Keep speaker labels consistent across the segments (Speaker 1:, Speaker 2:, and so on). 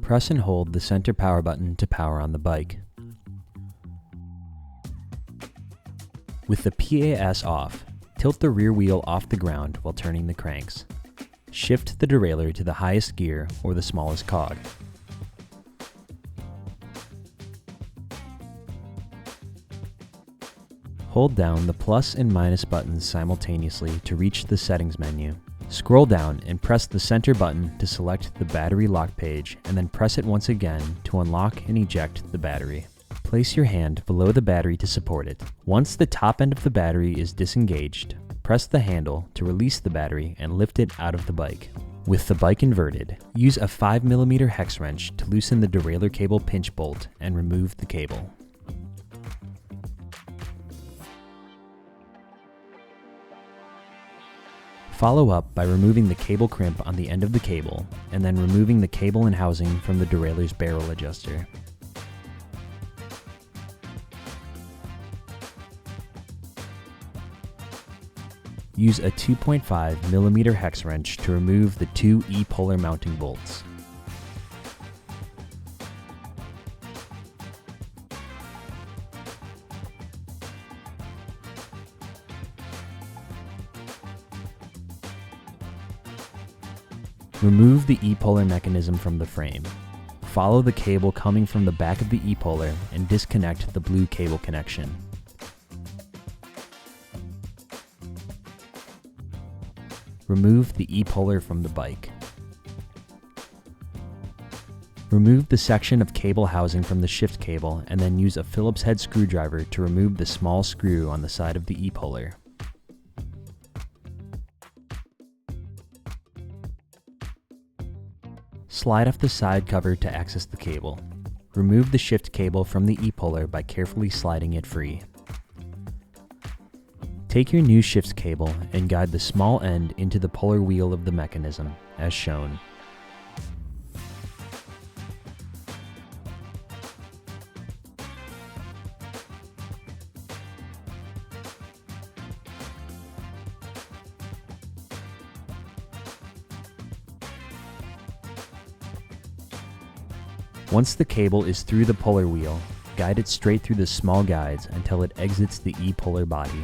Speaker 1: Press and hold the center power button to power on the bike. With the PAS off, tilt the rear wheel off the ground while turning the cranks. Shift the derailleur to the highest gear or the smallest cog. Hold down the plus and minus buttons simultaneously to reach the settings menu. Scroll down and press the center button to select the battery lock page, and then press it once again to unlock and eject the battery. Place your hand below the battery to support it. Once the top end of the battery is disengaged, press the handle to release the battery and lift it out of the bike. With the bike inverted, use a 5mm hex wrench to loosen the derailleur cable pinch bolt and remove the cable. Follow up by removing the cable crimp on the end of the cable, and then removing the cable and housing from the derailleur's barrel adjuster. Use a 2.5mm hex wrench to remove the two E-polar mounting bolts. Remove the E-polar mechanism from the frame. Follow the cable coming from the back of the E-polar and disconnect the blue cable connection. Remove the E-polar from the bike. Remove the section of cable housing from the shift cable and then use a Phillips head screwdriver to remove the small screw on the side of the E-polar. Slide off the side cover to access the cable. Remove the shift cable from the E-polar by carefully sliding it free. Take your new shift cable and guide the small end into the polar wheel of the mechanism, as shown. Once the cable is through the polar wheel, guide it straight through the small guides until it exits the E-polar body.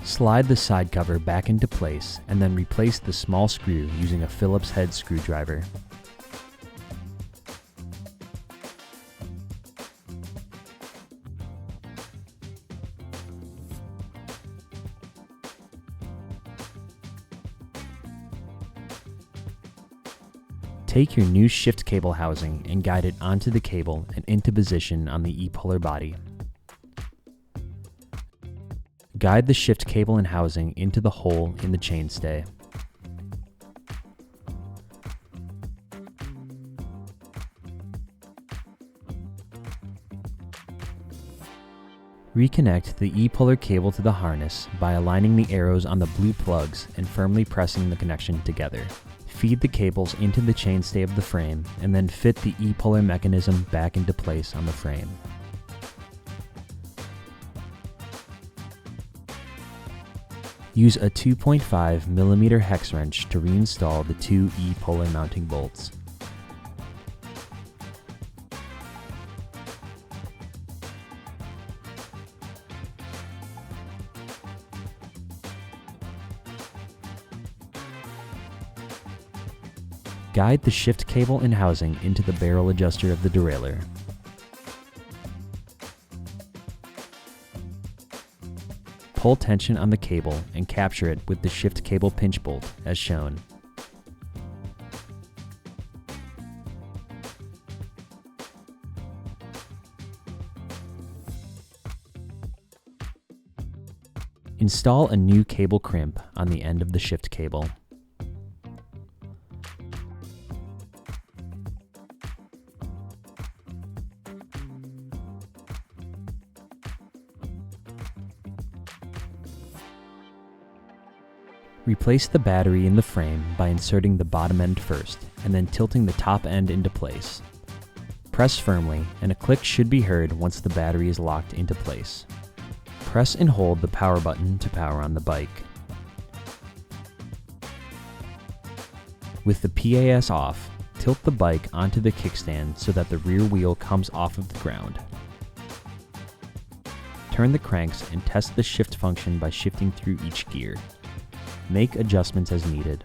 Speaker 1: Slide the side cover back into place and then replace the small screw using a Phillips head screwdriver. Take your new shift cable housing and guide it onto the cable and into position on the E-polar body. Guide the shift cable and housing into the hole in the chainstay. Reconnect the E-polar cable to the harness by aligning the arrows on the blue plugs and firmly pressing the connection together. Feed the cables into the chainstay of the frame and then fit the E-polar mechanism back into place on the frame. Use a 2.5mm hex wrench to reinstall the two E-polar mounting bolts. Guide the shift cable and housing into the barrel adjuster of the derailleur. Pull tension on the cable and capture it with the shift cable pinch bolt, as shown. Install a new cable crimp on the end of the shift cable. Replace the battery in the frame by inserting the bottom end first, and then tilting the top end into place. Press firmly, and a click should be heard once the battery is locked into place. Press and hold the power button to power on the bike. With the PAS off, tilt the bike onto the kickstand so that the rear wheel comes off of the ground. Turn the cranks and test the shift function by shifting through each gear. Make adjustments as needed.